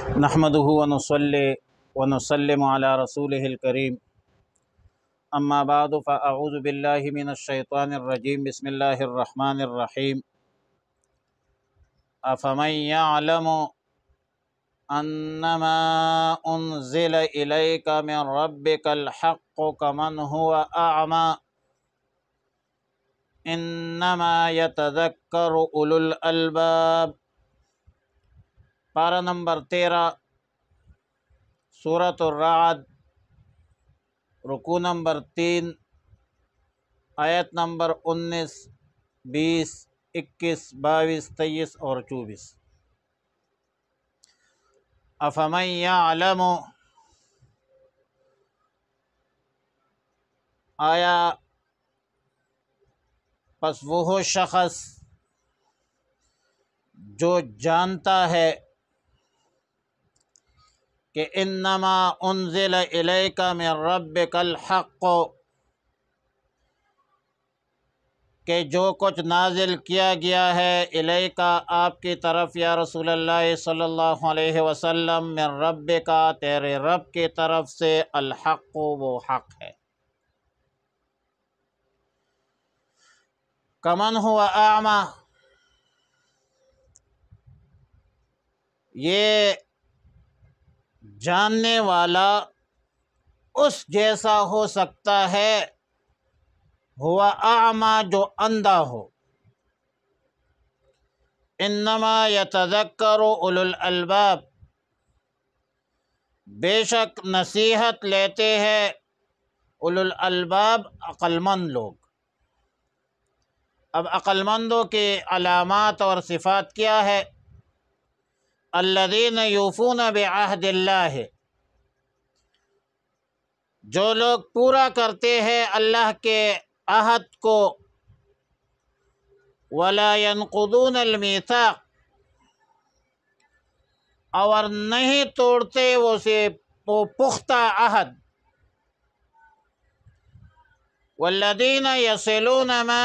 نحمده ونصلي ونسلم على رسوله الكريم اما بعد فاعوذ بالله من الشيطان الرجيم بسم الله الرحمن الرحيم افمن يعلم انما انزل اليك من ربك الحق كمن هو اعمى انما يتذكر اولو الالباب۔ پارہ نمبر 13 سورۃ الرعد، رکوع نمبر 3، آیت نمبر 19، 20، 21، 22، 23 اور 24۔ افمن یعلم، آیا پس وہ شخص جو جانتا ہے کہ انما انزل الیک من ربک الحق، کہ جو کچھ نازل کیا گیا ہے الیک آپ کی طرف یا رسول اللہ صلی اللہ علیہ وسلم، من ربک تیرے رب کی طرف سے، الحق وہ حق ہے، کمن ہوا اعمی، یہ جاننے والا اس جیسا ہو سکتا ہے، ہوا اعمی جو اندھا ہو، انما یتذکر اولو الالباب، بے شک نصیحت لیتے ہیں اولو الالباب، عقل مند لوگ۔ اب عقل مندوں کی علامات اور صفات کیا ہے؟ الذین یوفون بعہد اللہ، جو لوگ پورا کرتے ہیں اللہ کے عہد کو، ولا ينقضون المیثاق، اور نہیں توڑتے وہ پختہ عہد، والذین یصلون ما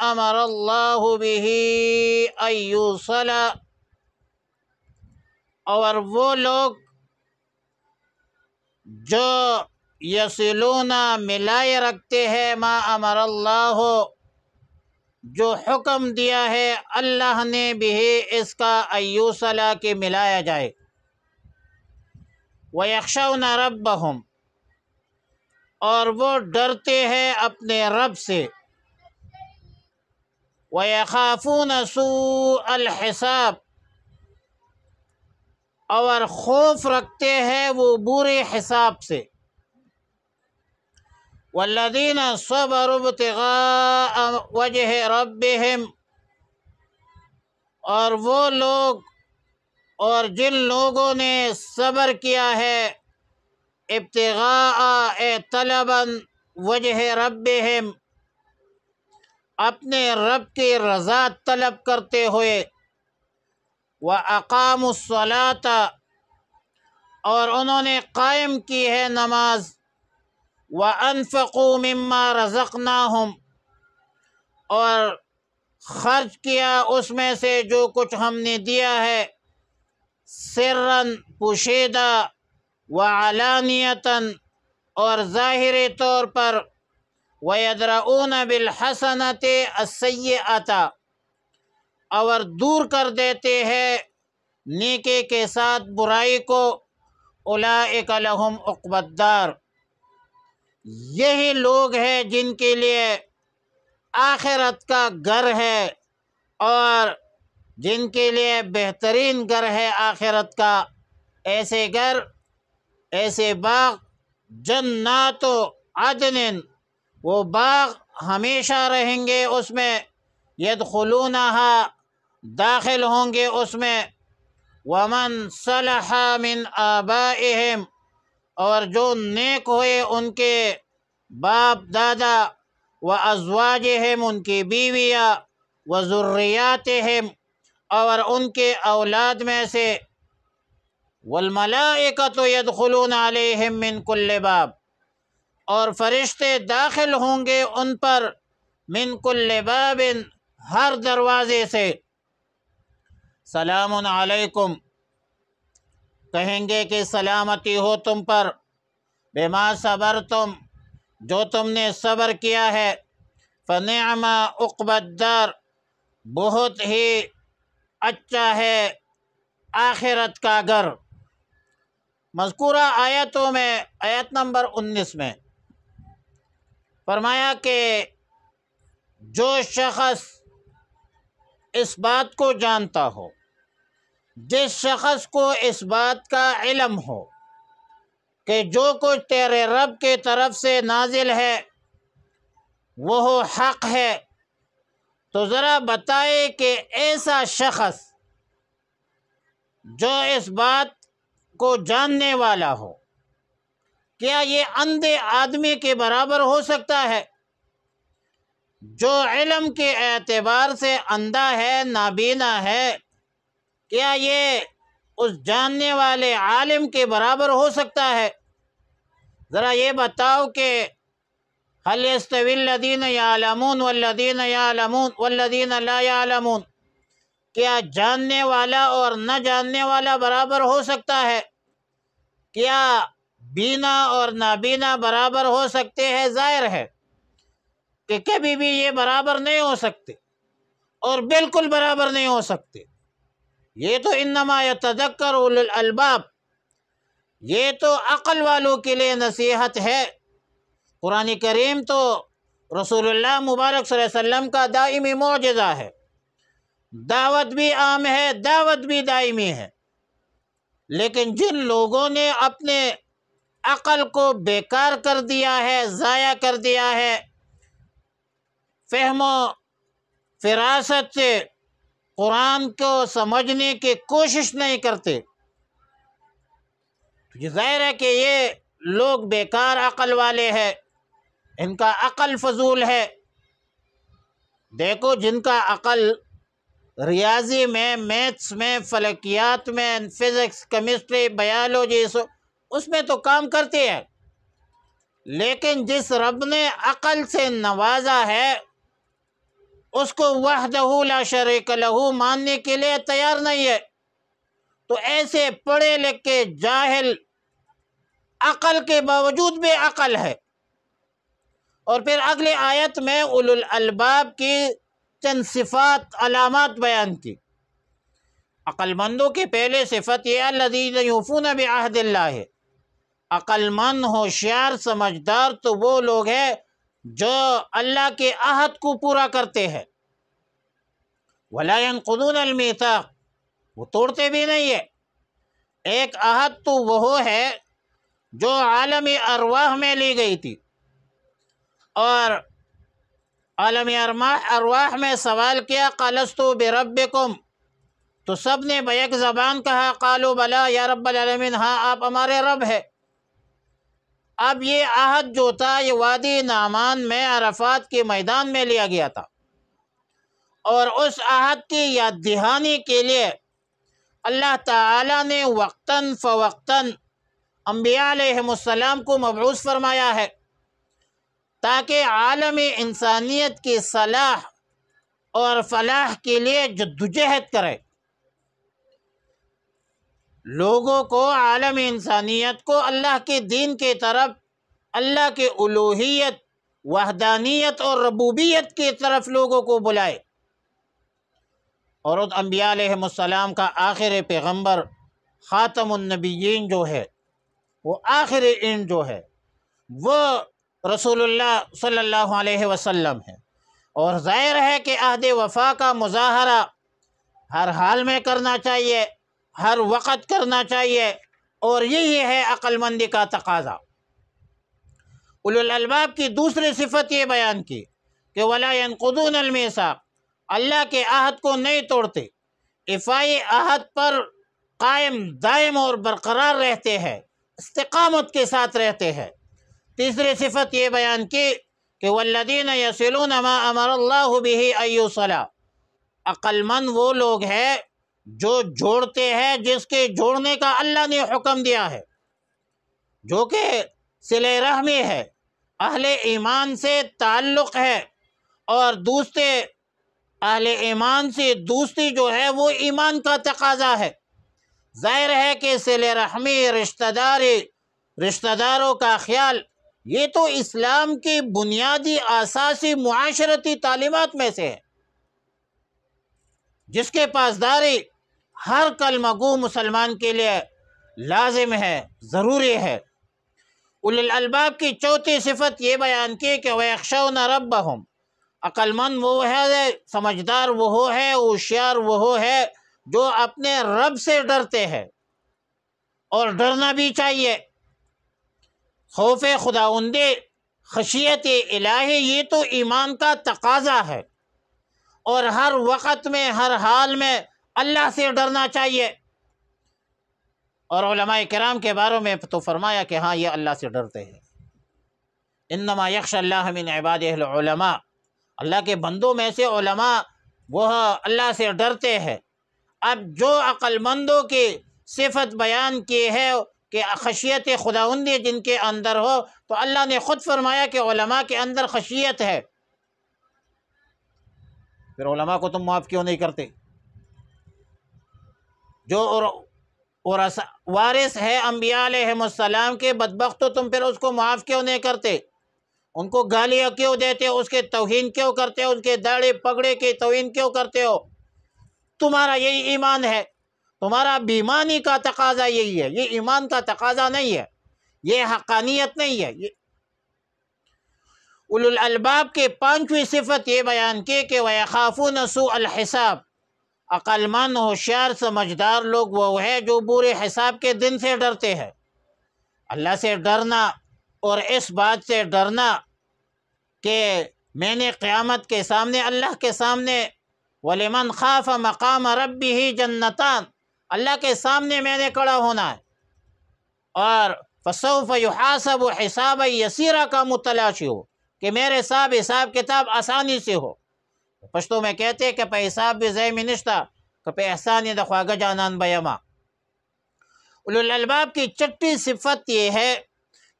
امر اللہ به ان یوصل، اور وہ لوگ جو یصلون ملائے رکھتے ہیں، ما امر اللہ جو حکم دیا ہے اللہ نے، بھی اس کا ان یوصل کہ ملایا جائے، ویخشون ربہم اور وہ ڈرتے ہیں اپنے رب سے، ویخافون سوء الحساب اور خوف رکھتے ہیں وہ برے حساب سے، والذین صبروا ابتغاء وجہ ربہم، اور وہ لوگ اور جن لوگوں نے صبر کیا ہے، ابتغاء طلبا وجہ ربہم، اپنے رب کی رضا طلب کرتے ہوئے، وَأَقَامُوا الصَّلَاةَ اور انہوں نے قائم کی ہے نماز، وَأَنفَقُوا مِمَّا رَزَقْنَاهُمْ اور خرچ کیا اس میں سے جو کچھ ہم نے دیا ہے، سرًا پوشیدہ، وعلانیةً اور ظاہری طور پر، وَيَدْرَؤُونَ بِالْحَسَنَةِ السَّيِّئَةَ اور دور کر دیتے ہیں نیکی کے ساتھ برائی کو، اولئک لہم عقبی الدار یہی لوگ ہیں جن کے لیے آخرت کا گھر ہے، اور جن کے لیے بہترین گھر ہے آخرت کا، ایسے گھر، ایسے باغ، جنات عدن، وہ باغ ہمیشہ رہیں گے اس میں، یدخلونہا داخل ہوں گے اس میں، ومن صلح من آبائہم اور جو نیک ہوئے ان کے باپ دادا، وازواجہم ان کی بیویاں، وذریاتہم اور ان کے اولاد میں سے، والملائکۃ یدخلون علیہم من کل باب اور فرشتے داخل ہوں گے ان پر، من کل باب ہر دروازے سے، سلام علیکم کہیں گے کہ سلامتی ہو تم پر، بما صبرتم، جو تم نے صبر کیا ہے، فنعم عقبی الدار، بہت ہی اچھا ہے آخرت کا گھر۔ مذکورہ آیتوں میں آیت نمبر 19 میں فرمایا کہ جو شخص اس بات کو جانتا ہو، جس شخص کو اس بات کا علم ہو کہ جو کچھ تیرے رب کی طرف سے نازل ہے وہ حق ہے، تو ذرا بتائے کہ ایسا شخص جو اس بات کو جاننے والا ہو، کیا یہ اندھے آدمی کے برابر ہو سکتا ہے؟ جو علم کے اعتبار سے اندھا ہے، نابینا ہے، کیا یہ اس جاننے والے عالم کے برابر ہو سکتا ہے؟ ذرا یہ بتاؤ کہ هل يستوي الذين يعلمون والذين لا يعلمون، کیا جاننے والا اور نہ جاننے والا برابر ہو سکتا ہے؟ کیا بینا اور نابینا برابر ہو سکتے ہیں؟ ظاہر ہے کہ کبھی بھی یہ برابر نہیں ہو سکتے، اور بالکل برابر نہیں ہو سکتے۔ یہ تو انما یتذکر اولو الالباب، یہ تو عقل والوں کے لیے نصیحت ہے۔ قرآن کریم تو رسول اللہ مبارک صلی اللہ علیہ وسلم کا دائمی معجزہ ہے، دعوت بھی عام ہے، دعوت بھی دائمی ہے، لیکن جن لوگوں نے اپنے عقل کو بیکار کر دیا ہے، ضائع کر دیا ہے، فہم و فراست سے قرآن کو سمجھنے کی کوشش نہیں کرتے، یہ ظاہر ہے کہ یہ لوگ بیکار عقل والے ہیں، ان کا عقل فضول ہے۔ دیکھو جن کا عقل ریاضی میں، میتھس میں، فلکیات میں، فزکس، کیمسٹری، بایولوجی، اس میں تو کام کرتے ہیں، لیکن جس رب نے عقل سے نوازا ہے اس کو وحدہ لا شریک لہ ماننے کے لیے تیار نہیں ہے۔ تو ایسے پڑھے لکھے جاہل عقل کے باوجود بے عقل ہے۔ اور پھر اگلی آیت میں اولو الالباب کی چند صفات، علامات بیان کی۔ عقل مندوں کی پہلے صفت یہ الذین یوفون بعہد اللہ، عقل مند، ہوشیار، سمجھدار تو وہ لوگ ہیں جو اللہ کے عہد کو پورا کرتے ہیں۔ ولا ينقضون المیثاق، وہ توڑتے بھی نہیں ہے۔ ایک عہد تو وہ ہے جو عالم ارواح میں لی گئی تھی، اور عالم ارواح میں سوال کیا قالست بربکم، تو سب نے بیک زبان کہا قالوا بلا یا رب العالمین، ہاں آپ ہمارے رب ہے۔ اب یہ عہد جو تھا یہ وادی نعمان میں عرفات کے میدان میں لیا گیا تھا، اور اس عہد کی یاد دہانی کے لیے اللہ تعالیٰ نے وقتاً فوقتاً انبیاء علیہ السلام کو مبعوث فرمایا ہے تاکہ عالم انسانیت کی صلاح اور فلاح کے لیے جدوجہد کرے، لوگوں کو، عالم انسانیت کو اللہ کے دین کی طرف، اللہ کے الوہیت، وحدانیت اور ربوبیت کی طرف لوگوں کو بلائے۔ اور اس انبیاء علیہ السلام کا آخری پیغمبر خاتم النبیین جو ہے، وہ آخری اینڈ جو ہے، وہ رسول اللہ صلی اللہ علیہ وسلم ہے۔ اور ظاہر ہے کہ عہد وفا کا مظاہرہ ہر حال میں کرنا چاہیے، ہر وقت کرنا چاہیے، اور یہی ہے عقل مندی کا تقاضا۔ اولو الالباب کی دوسری صفت یہ بیان کی کہ ولا ينقضون المیثاق، اللہ کے عہد کو نہیں توڑتے، ایفائی عہد پر قائم دائم اور برقرار رہتے ہیں، استقامت کے ساتھ رہتے ہیں۔ تیسری صفت یہ بیان کی کہ والذین یصلون ما امر اللہ بہ ان یوصل، عقل مند وہ لوگ ہیں جو جوڑتے ہیں جس کے جوڑنے کا اللہ نے حکم دیا ہے، جو کہ صلہ رحمی ہے، اہل ایمان سے تعلق ہے، اور دوسرے اہل ایمان سے دوستی جو ہے وہ ایمان کا تقاضا ہے۔ ظاہر ہے کہ صلہ رحمی، رشتہ داروں کا خیال، یہ تو اسلام کی بنیادی اساسی معاشرتی تعلیمات میں سے ہے، جس کے پاسداری ہر کلمہ گو مسلمان کے لیے لازم ہے، ضروری ہے۔ اولو الالباب کی چوتھی صفت یہ بیان کی کہ وَيَخْشَوْنَ رَبَّهُمْ، عقل مند وہ ہے، سمجھدار وہ ہے، ہوشیار وہ ہے جو اپنے رب سے ڈرتے ہیں، اور ڈرنا بھی چاہیے۔ خوف خداوندی، خشیت الہی، یہ تو ایمان کا تقاضا ہے، اور ہر وقت میں، ہر حال میں اللہ سے ڈرنا چاہیے۔ اور علماء کرام کے بارے میں تو فرمایا کہ ہاں یہ اللہ سے ڈرتے ہیں۔ انما یخشی اللہ من عبادہ العلماء، اللہ کے بندوں میں سے علماء وہ اللہ سے ڈرتے ہیں۔ اب جو عقل مندوں کی صفت بیان کی ہے کہ خشیت خداوندی جن کے اندر ہو، تو اللہ نے خود فرمایا کہ علماء کے اندر خشیت ہے، پھر علماء کو تم معاف کیوں نہیں کرتے؟ جو وارث ہے انبیاء علیہ السلام کے، بدبخت، تو تم پھر اس کو معاف کیوں نہیں کرتے؟ ان کو گالیاں کیوں دیتے ہو؟ اس کے توہین کیوں کرتے ہو؟ ان کے داڑھی پگڑے کی توہین کیوں کرتے ہو؟ تمہارا یہی ایمان ہے، تمہارا بیمانی کا تقاضا یہی ہے، یہ ایمان کا تقاضا نہیں ہے، یہ حقانیت نہیں ہے۔ اولو الالباب کے پانچویں صفت یہ بیان کی کہ وَيَخَافُونَ سُوءَ الْحِسَابِ، عقل مند، ہوشیار، سمجھدار لوگ وہ ہے جو برے حساب کے دن سے ڈرتے ہیں۔ اللہ سے ڈرنا اور اس بات سے ڈرنا کہ میں نے قیامت کے سامنے، اللہ کے سامنے، وَلِمَنْ خَافَ مَقَامَ رَبِّهِ جَنَّتَانِ، اللہ کے سامنے میں نے کھڑا ہونا ہے، اور فَسَوْفَ يُحَاسَبُ حِسَابًا يَسِيرًا کا متلاشی ہو، کہ میرے حساب کتاب آسانی سے ہو۔ پشتو میں کہتے کہ پہ حساب بھی زیمی نشتا، کہ پہ احسانی دا خواگہ جانان بیما۔ اولو الالباب کی چھٹی صفت یہ ہے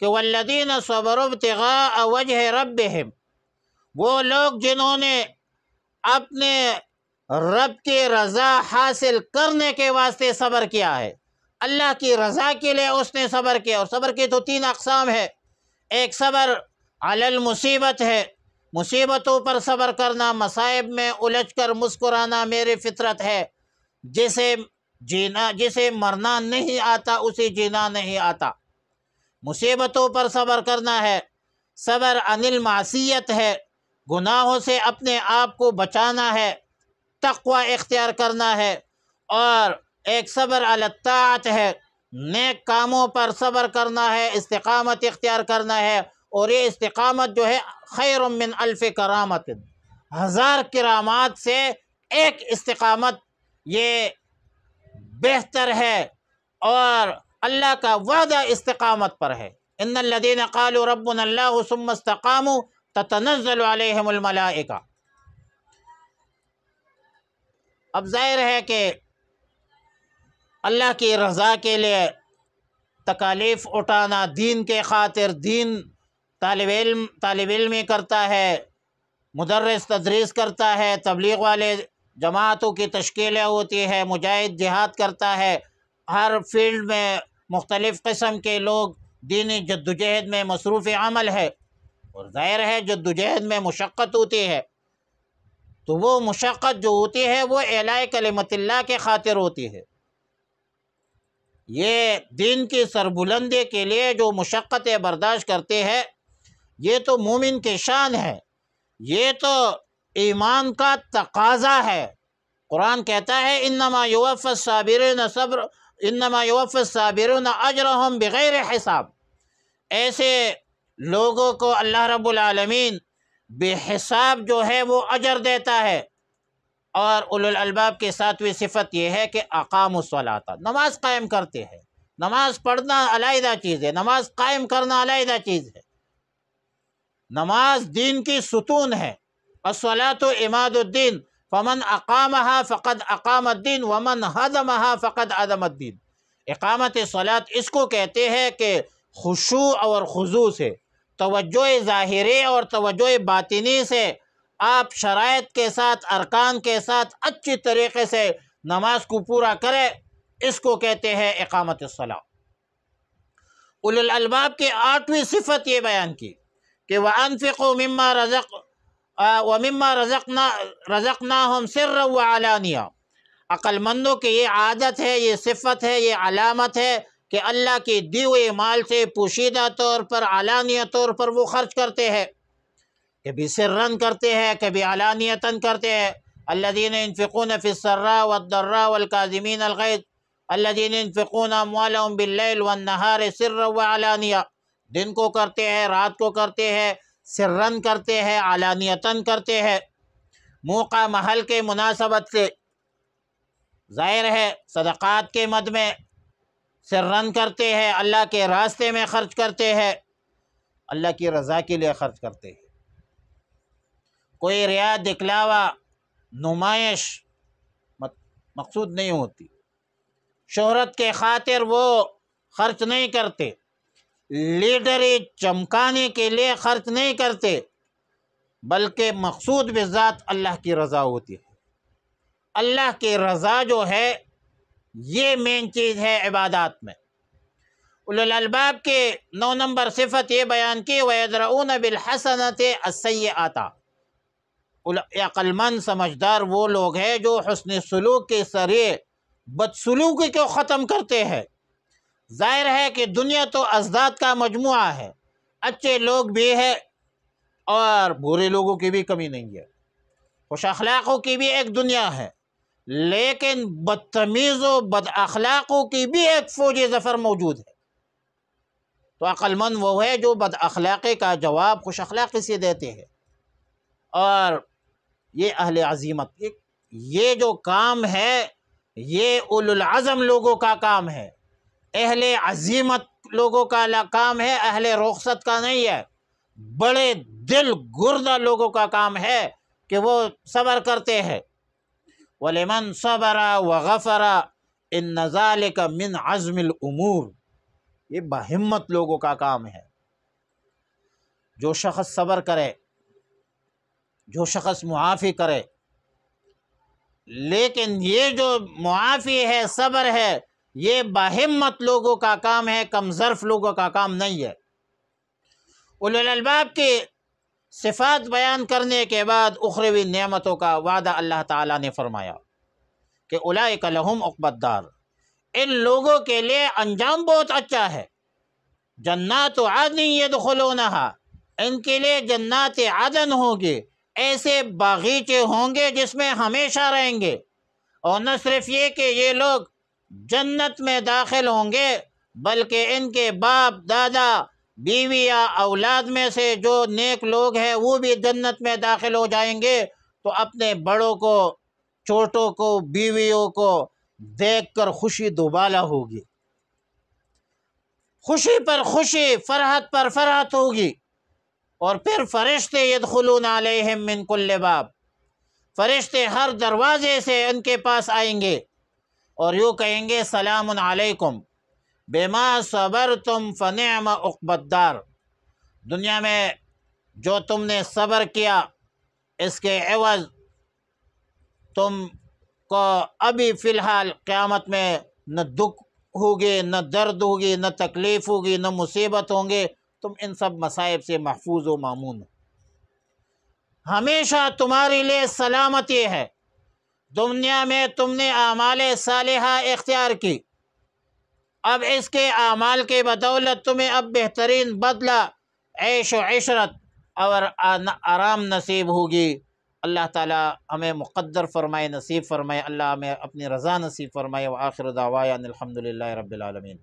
کہ وَالَّذِينَ صَبَرُوا ابْتِغَاءَ وَجْهِ رَبِّهِمْ، وہ لوگ جنہوں نے اپنے رب کی رضا حاصل کرنے کے واسطے صبر کیا ہے، اللہ کی رضا کے لیے اس نے صبر کیا۔ اور صبر کی تو تین اقسام ہے، ایک صبر علی المصیبت ہے، مصیبتوں پر صبر کرنا، مصائب میں الجھ کر مسکرانا میری فطرت ہے، جسے مرنا نہیں آتا اسے جینا نہیں آتا، مصیبتوں پر صبر کرنا ہے۔ صبر عن المعصیت ہے، گناہوں سے اپنے آپ کو بچانا ہے، تقوی اختیار کرنا ہے۔ اور ایک صبر علی الطاعت ہے، نیک کاموں پر صبر کرنا ہے، استقامت اختیار کرنا ہے، اور یہ استقامت جو ہے خیر من الف کرامت، 1000 کرامات سے ایک استقامت یہ بہتر ہے، اور اللہ کا وعدہ استقامت پر ہے۔ ان الذین قالوا ربنا اللہ ثم استقاموا تتنزل علیہم الملائکہ۔ اب ظاہر ہے کہ اللہ کی رضا کے لیے تکالیف اٹھانا، دین کے خاطر، دین طالب علمی کرتا ہے، مدرس تدریس کرتا ہے، تبلیغ والے جماعتوں کی تشکیلیں ہوتی ہے، مجاہد جہاد کرتا ہے، ہر فیلڈ میں مختلف قسم کے لوگ دینی جدوجہد میں مصروف عمل ہے، اور ظاہر ہے جدوجہد میں مشقت ہوتی ہے، تو وہ مشقت جو ہوتی ہے وہ اعلاء کلمت اللہ کے خاطر ہوتی ہے۔ یہ دین کی سربلندی کے لیے جو مشقتیں برداشت کرتے ہیں، یہ تو مومن کی شان ہے، یہ تو ایمان کا تقاضا ہے۔ قرآن کہتا ہے انما یوفی الصابرون اجرہم بغیر حساب، ایسے لوگوں کو اللہ رب العالمین بے حساب جو ہے وہ اجر دیتا ہے۔ اور اولو الالباب کی 7ویں صفت یہ ہے کہ اقاموا الصلاۃ، نماز قائم کرتے ہیں۔ نماز پڑھنا علیحدہ چیز ہے، نماز قائم کرنا علیحدہ چیز ہے۔ نماز دین کی ستون ہے، الصلاۃ عماد الدین، فمن اقامها فقد اقام الدین ومن هدمها فقد هدم الدین۔ اقامت صلاۃ اس کو کہتے ہیں کہ خشوع اور خضوع سے، توجہ ظاہری اور توجہ باطنی سے آپ شرائط کے ساتھ، ارکان کے ساتھ اچھی طریقے سے نماز کو پورا کرے، اس کو کہتے ہیں اقامت الصلاۃ۔ اولو الالباب کی 8ویں صفت یہ بیان کی کہ وَأَنفِقُوا وَمِمَّا رَزَقْنَاهُمْ سِرًّا وَعَلَانِيَةً۔ عقل مندوں کی یہ عادت ہے، یہ صفت ہے، یہ علامت ہے کہ اللہ کے دی ہوئے مال سے پوشیدہ طور پر، علانیہ طور پر وہ خرچ کرتے ہیں، کبھی سرًا کرتے ہیں، کبھی علانیتاً کرتے ہیں۔ الذین ينفقون فی السراء والضراء والکاظمین الغیظ الذین ينفقون اموالهم باللیل والنہار سرًا وعلانیہ۔ دن کو کرتے ہیں، رات کو کرتے ہیں، سرًا کرتے ہیں، علانیتاً کرتے ہیں، موقع محل کے مناسبت سے۔ ظاہر ہے صدقات کے مد میں سرًا کرتے ہیں، اللہ کے راستے میں خرچ کرتے ہیں، اللہ کی رضا کے لیے خرچ کرتے ہیں۔ کوئی ریا، دکھلاوا، نمائش مقصود نہیں ہوتی، شہرت کے خاطر وہ خرچ نہیں کرتے، لیڈری چمکانے کے لیے خرچ نہیں کرتے، بلکہ مقصود بذات اللہ کی رضا ہوتی ہے۔ اللہ کی رضا جو ہے یہ مین چیز ہے عبادات میں۔ اولو الالباب کے 9 نمبر صفت یہ بیان کی وَيَدْرَؤُونَ بِالْحَسَنَةِ السَّيِّئَةَ۔ عقل مند سمجھدار وہ لوگ ہیں جو حسن سلوک کے ذریعے بدسلوکی کو ختم کرتے ہیں۔ ظاہر ہے کہ دنیا تو ازداد کا مجموعہ ہے، اچھے لوگ بھی ہیں اور برے لوگوں کی بھی کمی نہیں ہے، خوش اخلاقوں کی بھی ایک دنیا ہے، لیکن بدتمیز و بد اخلاقوں کی بھی ایک فوج ظفر موجود ہے۔ تو عقل مند وہ ہے جو بد اخلاقی کا جواب خوش اخلاقی سے دیتے ہیں، اور یہ اہل عزیمت، یہ جو کام ہے یہ اولو العزم لوگوں کا کام ہے، اہل عزیمت لوگوں کا کام ہے، اہل رخصت کا نہیں ہے، بڑے دل گردہ لوگوں کا کام ہے کہ وہ صبر کرتے ہیں۔ وَلِمَنْ صَبَرَ وَغَفَرَ إِنَّ ذَلِكَ مِنْ عَزْمِ الْأُمُورِ۔ یہ باہمت لوگوں کا کام ہے۔ جو شخص صبر کرے، جو شخص معافی کرے، لیکن یہ جو معافی ہے، صبر ہے، یہ باہمت لوگوں کا کام ہے، کم ظرف لوگوں کا کام نہیں ہے۔ اولو الالباب کی صفات بیان کرنے کے بعد اخروی نعمتوں کا وعدہ اللہ تعالیٰ نے فرمایا کہ اولئک لہم عقبی الدار، ان لوگوں کے لیے انجام بہت اچھا ہے۔ جنات عدن یدخلونہا، ان کے لیے جنات عدن ہوگی، ایسے باغیچے ہوں گے جس میں ہمیشہ رہیں گے۔ اور نہ صرف یہ کہ یہ لوگ جنت میں داخل ہوں گے، بلکہ ان کے باپ دادا بیوی یا اولاد میں سے جو نیک لوگ ہیں وہ بھی جنت میں داخل ہو جائیں گے، تو اپنے بڑوں کو، چھوٹوں کو، بیویوں کو دیکھ کر خوشی دوبالا ہوگی، خوشی پر خوشی، فرحت پر فرحت ہوگی۔ اور پھر فرشتے یدخلون علیہم من کل باب، فرشتے ہر دروازے سے ان کے پاس آئیں گے اور یوں کہیں گے سلام علیکم بما صبرتم فنعم عقبی الدار۔ دنیا میں جو تم نے صبر کیا اس کے عوض تم کو ابھی فی الحال قیامت میں نہ دکھ ہوگی، نہ درد ہوگی، نہ تکلیف ہوگی، نہ مصیبت ہوں گے، تم ان سب مصائب سے محفوظ و مامون ہو، ہمیشہ تمہارے لیے سلامتی ہے۔ دنیا میں تم نے اعمال صالحہ اختیار کی، اب اس کے اعمال کے بدولت تمہیں اب بہترین بدلہ، عیش و عشرت اور آرام نصیب ہوگی۔ اللہ تعالی ہمیں مقدر فرمائے، نصیب فرمائے، اللہ ہمیں اپنی رضا نصیب فرمائے۔ وآخر دعوانا الحمدللہ رب العالمین۔